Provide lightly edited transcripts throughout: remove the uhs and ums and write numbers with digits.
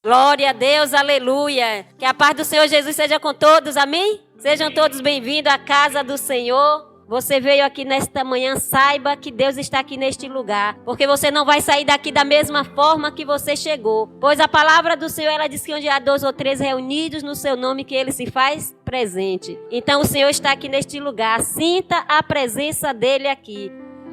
Glória a Deus, aleluia. Que a paz do Senhor Jesus seja com todos, amém? Sejam todos bem-vindos à casa do Senhor. Você veio aqui nesta manhã, saiba que Deus está aqui neste lugar, porque você não vai sair daqui da mesma forma que você chegou, pois a palavra do Senhor, ela diz que onde há 2 ou 3 reunidos no seu nome, que Ele se faz presente. Então o Senhor está aqui neste lugar, sinta a presença dEle aqui.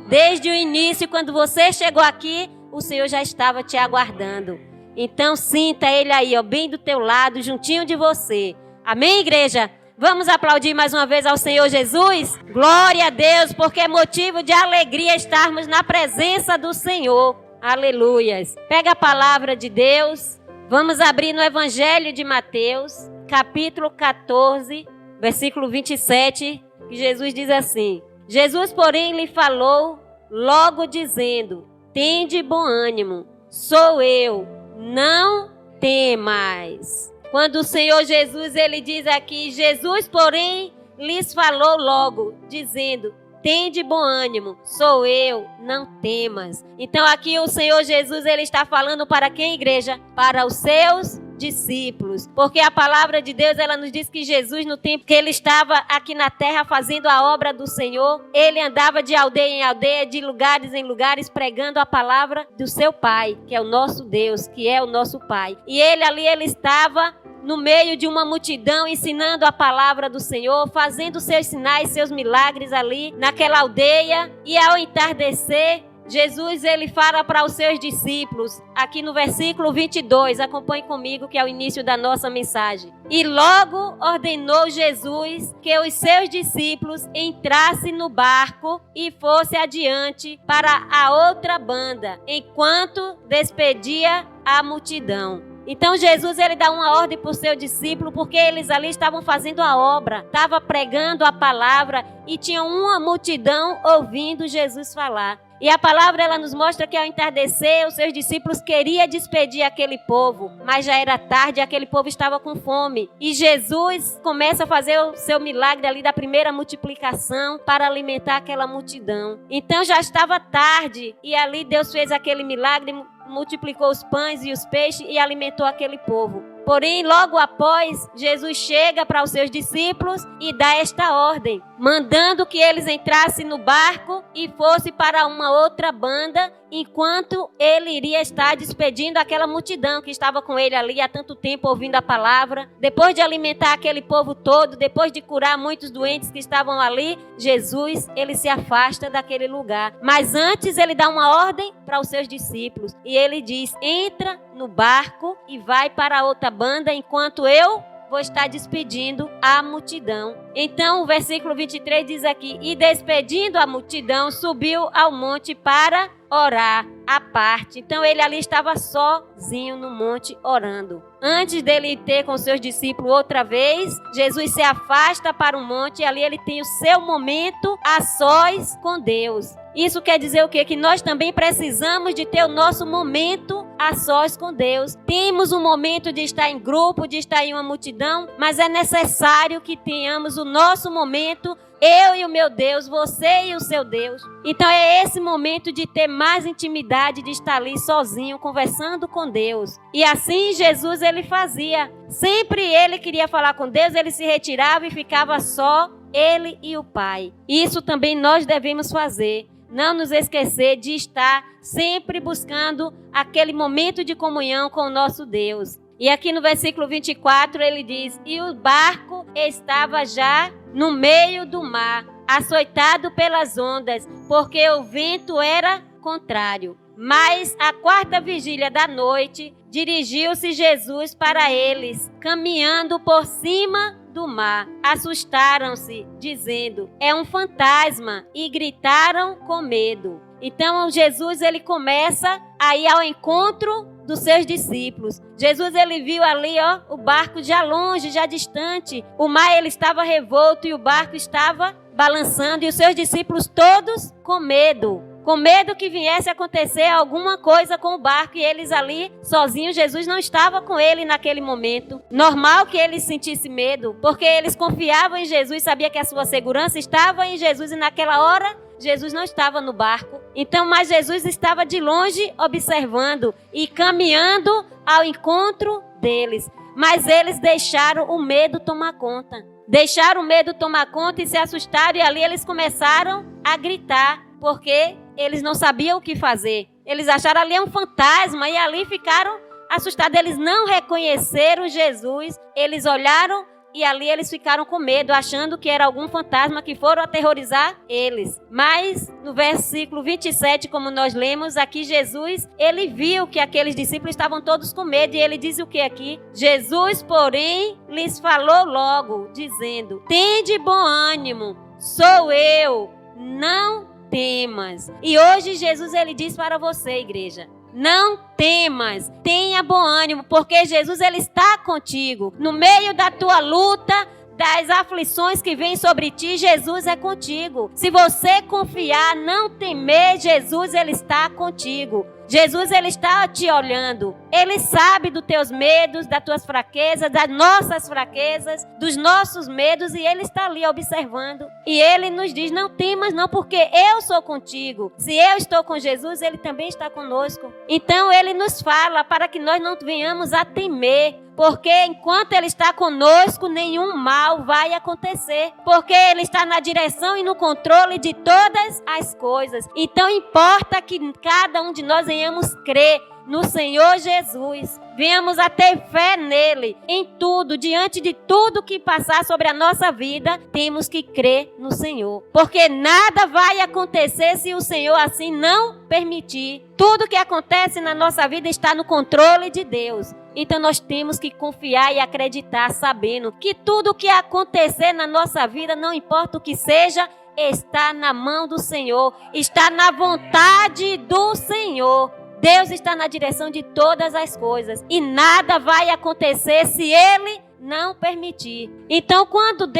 Desde o início, quando você chegou aqui, o Senhor já estava te aguardando. Então sinta Ele aí, ó, bem do teu lado, juntinho de você. Amém, igreja? Vamos aplaudir mais uma vez ao Senhor Jesus? Glória a Deus, porque é motivo de alegria estarmos na presença do Senhor. Aleluias. Pega a palavra de Deus. Vamos abrir no Evangelho de Mateus, capítulo 14, versículo 27, que Jesus diz assim: Jesus, porém, lhe falou logo dizendo: tende bom ânimo, sou eu, não temais. Quando o Senhor Jesus, ele diz aqui, Jesus, porém, lhes falou logo, dizendo, tende bom ânimo, sou eu, não temas. Então aqui o Senhor Jesus, ele está falando para quem, igreja? Para os seus discípulos. Porque a palavra de Deus, ela nos diz que Jesus, no tempo que ele estava aqui na terra fazendo a obra do Senhor, ele andava de aldeia em aldeia, de lugares em lugares, pregando a palavra do seu Pai, que é o nosso Deus, que é o nosso Pai. E ele ali, ele estava no meio de uma multidão, ensinando a palavra do Senhor, fazendo seus sinais, seus milagres ali naquela aldeia. E ao entardecer, Jesus, ele fala para os seus discípulos, aqui no versículo 22, acompanhe comigo que é o início da nossa mensagem. E logo ordenou Jesus que os seus discípulos entrassem no barco e fossem adiante para a outra banda, enquanto despedia a multidão. Então Jesus, ele dá uma ordem para o seu discípulo, porque eles ali estavam fazendo a obra, estavam pregando a palavra e tinha uma multidão ouvindo Jesus falar. E a palavra, ela nos mostra que ao entardecer, os seus discípulos queriam despedir aquele povo, mas já era tarde e aquele povo estava com fome. E Jesus começa a fazer o seu milagre ali da primeira multiplicação para alimentar aquela multidão. Então já estava tarde e ali Deus fez aquele milagre, multiplicou os pães e os peixes e alimentou aquele povo. Porém, logo após, Jesus chega para os seus discípulos e dá esta ordem, mandando que eles entrassem no barco e fossem para uma outra banda, enquanto ele iria estar despedindo aquela multidão que estava com ele ali há tanto tempo ouvindo a palavra. Depois de alimentar aquele povo todo, depois de curar muitos doentes que estavam ali, Jesus, ele se afasta daquele lugar. Mas antes ele dá uma ordem para os seus discípulos e ele diz, entra no barco e vai para a outra banda enquanto eu vou estar despedindo a multidão. Então o versículo 23 diz aqui, e despedindo a multidão, subiu ao monte para orar à parte. Então ele ali estava sozinho no monte orando. Antes dele ter com seus discípulos outra vez, Jesus se afasta para o monte e ali ele tem o seu momento a sós com Deus. Isso quer dizer o quê? Que nós também precisamos de ter o nosso momento a sós com Deus. Temos um momento de estar em grupo, de estar em uma multidão, mas é necessário que tenhamos o nosso momento, eu e o meu Deus, você e o seu Deus. Então é esse momento de ter mais intimidade, de estar ali sozinho, conversando com Deus. E assim Jesus, ele fazia. Sempre ele queria falar com Deus, ele se retirava e ficava só, ele e o Pai. Isso também nós devemos fazer. Não nos esquecer de estar sempre buscando aquele momento de comunhão com o nosso Deus. E aqui no versículo 24 ele diz, e o barco estava já no meio do mar, açoitado pelas ondas, porque o vento era contrário. Mas à 4ª vigília da noite, dirigiu-se Jesus para eles, caminhando por cima do mar. Assustaram-se, dizendo, é um fantasma, e gritaram com medo. Então Jesus, ele começa a ir ao encontro dos seus discípulos. Jesus, ele viu ali, o barco já longe, já distante. O mar, ele estava revolto e o barco estava balançando. E os seus discípulos todos com medo. Com medo que viesse acontecer alguma coisa com o barco. E eles ali, sozinhos, Jesus não estava com ele naquele momento. Normal que eles sentissem medo, porque eles confiavam em Jesus, sabia que a sua segurança estava em Jesus. E naquela hora, Jesus não estava no barco. Então, mas Jesus estava de longe observando e caminhando ao encontro deles. Mas eles deixaram o medo tomar conta. Deixaram o medo tomar conta e se assustaram, e ali eles começaram a gritar, porque eles não sabiam o que fazer. Eles acharam ali um fantasma e ali ficaram assustados. Eles não reconheceram Jesus. Eles olharam e ali eles ficaram com medo, achando que era algum fantasma que foram aterrorizar eles. Mas no versículo 27, como nós lemos aqui, Jesus, ele viu que aqueles discípulos estavam todos com medo. E ele diz o que aqui? Jesus, porém, lhes falou logo, dizendo: tende bom ânimo, sou eu, não temas. E hoje Jesus, ele diz para você, igreja: não temas, tenha bom ânimo, porque Jesus, ele está contigo. No meio da tua luta, das aflições que vêm sobre ti, Jesus é contigo. Se você confiar, não temer, Jesus, ele está contigo. Jesus, ele está te olhando. Ele sabe dos teus medos, das tuas fraquezas, das nossas fraquezas, dos nossos medos, e ele está ali observando. E ele nos diz: não temas não, porque eu sou contigo. Se eu estou com Jesus, ele também está conosco. Então ele nos fala para que nós não venhamos a temer. Porque enquanto ele está conosco, nenhum mal vai acontecer. Porque ele está na direção e no controle de todas as coisas. Então importa que cada um de nós venhamos crer no Senhor Jesus. Venhamos a ter fé nele, em tudo, diante de tudo que passar sobre a nossa vida, temos que crer no Senhor. Porque nada vai acontecer se o Senhor assim não permitir. Tudo que acontece na nossa vida está no controle de Deus. Então nós temos que confiar e acreditar, sabendo que tudo que acontecer na nossa vida, não importa o que seja, está na mão do Senhor, está na vontade do Senhor. Deus está na direção de todas as coisas e nada vai acontecer se Ele não permitir. Então, quando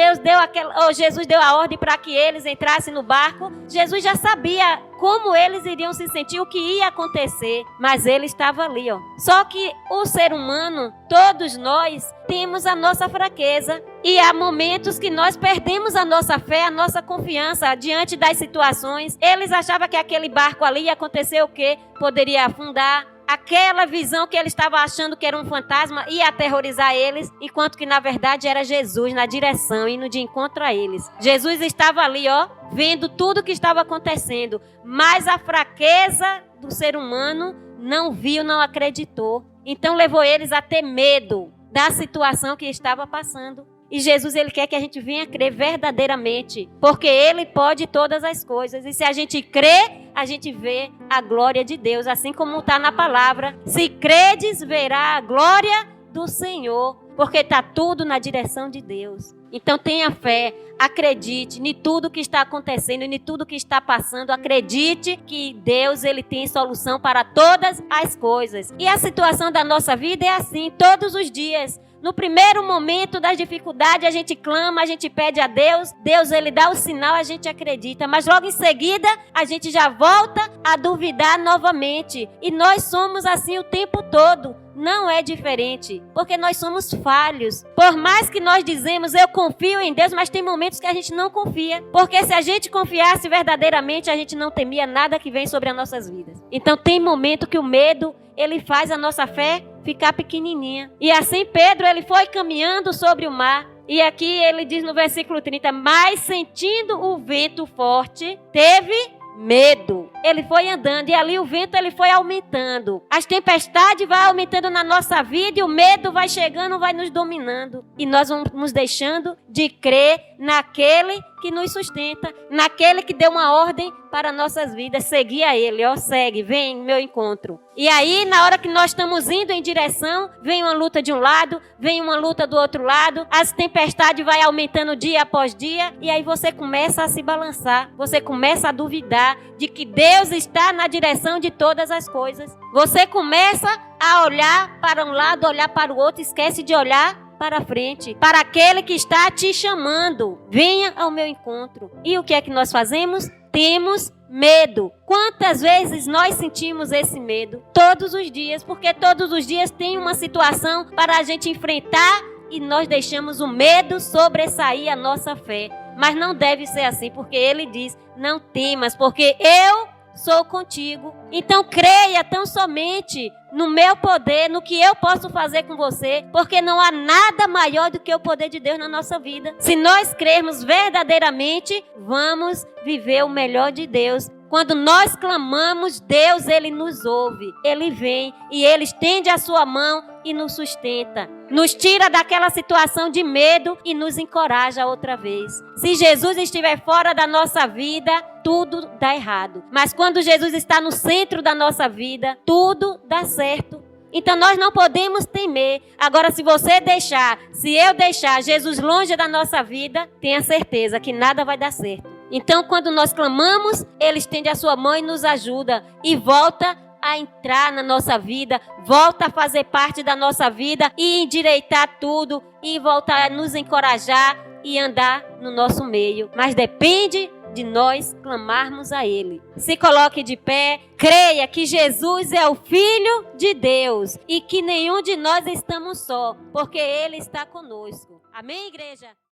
Jesus deu a ordem para que eles entrassem no barco, Jesus já sabia como eles iriam se sentir, o que ia acontecer, mas ele estava ali, ó. Só que o ser humano, todos nós, temos a nossa fraqueza e há momentos que nós perdemos a nossa fé, a nossa confiança diante das situações. Eles achavam que aquele barco ali ia acontecer o quê? Poderia afundar. Aquela visão que ele estava achando que era um fantasma ia aterrorizar eles, enquanto que na verdade era Jesus na direção, indo de encontro a eles. Jesus estava ali, ó, vendo tudo o que estava acontecendo, mas a fraqueza do ser humano não viu, não acreditou. Então levou eles a ter medo da situação que estava passando. E Jesus, ele quer que a gente venha crer verdadeiramente, porque ele pode todas as coisas. E se a gente crê, a gente vê a glória de Deus, assim como está na palavra. Se credes, verá a glória do Senhor, porque está tudo na direção de Deus. Então tenha fé, acredite em tudo que está acontecendo, em tudo que está passando. Acredite que Deus, ele tem solução para todas as coisas. E a situação da nossa vida é assim, todos os dias. No primeiro momento das dificuldades, a gente clama, a gente pede a Deus. Deus, ele dá o sinal, a gente acredita. Mas logo em seguida, a gente já volta a duvidar novamente. E nós somos assim o tempo todo. Não é diferente, porque nós somos falhos. Por mais que nós dizemos, eu confio em Deus, mas tem momentos que a gente não confia. Porque se a gente confiasse verdadeiramente, a gente não temia nada que vem sobre as nossas vidas. Então tem momento que o medo, ele faz a nossa fé ficar pequenininha. E assim Pedro, ele foi caminhando sobre o mar. E aqui ele diz no versículo 30, mas sentindo o vento forte, teve medo. Ele foi andando e ali o vento, ele foi aumentando. As tempestades vão aumentando na nossa vida e o medo vai chegando, vai nos dominando. E nós vamos nos deixando de crer naquele que nos sustenta, naquele que deu uma ordem para nossas vidas. Seguir a ele, ó, segue, vem meu encontro. E aí, na hora que nós estamos indo em direção, vem uma luta de um lado, vem uma luta do outro lado, as tempestades vai aumentando dia após dia, e aí você começa a se balançar, você começa a duvidar de que Deus está na direção de todas as coisas. Você começa a olhar para um lado, olhar para o outro, esquece de olhar para frente, para aquele que está te chamando. Venha ao meu encontro. E o que é que nós fazemos? Temos medo. Quantas vezes nós sentimos esse medo? Todos os dias, porque todos os dias tem uma situação para a gente enfrentar e nós deixamos o medo sobressair a nossa fé. Mas não deve ser assim, porque ele diz, não temas, porque eu sou contigo. Então creia tão somente no meu poder, no que eu posso fazer com você, porque não há nada maior do que o poder de Deus na nossa vida. Se nós crermos verdadeiramente, vamos viver o melhor de Deus. Quando nós clamamos, Deus, Ele nos ouve. Ele vem e Ele estende a sua mão e nos sustenta. Nos tira daquela situação de medo e nos encoraja outra vez. Se Jesus estiver fora da nossa vida, tudo dá errado. Mas quando Jesus está no centro da nossa vida, tudo dá certo. Então nós não podemos temer. Agora, se eu deixar Jesus longe da nossa vida, tenha certeza que nada vai dar certo. Então, quando nós clamamos, Ele estende a sua mão e nos ajuda. E volta a entrar na nossa vida, volta a fazer parte da nossa vida e endireitar tudo e voltar a nos encorajar e andar no nosso meio. Mas depende de nós clamarmos a Ele. Se coloque de pé, creia que Jesus é o Filho de Deus e que nenhum de nós estamos só, porque Ele está conosco. Amém, igreja?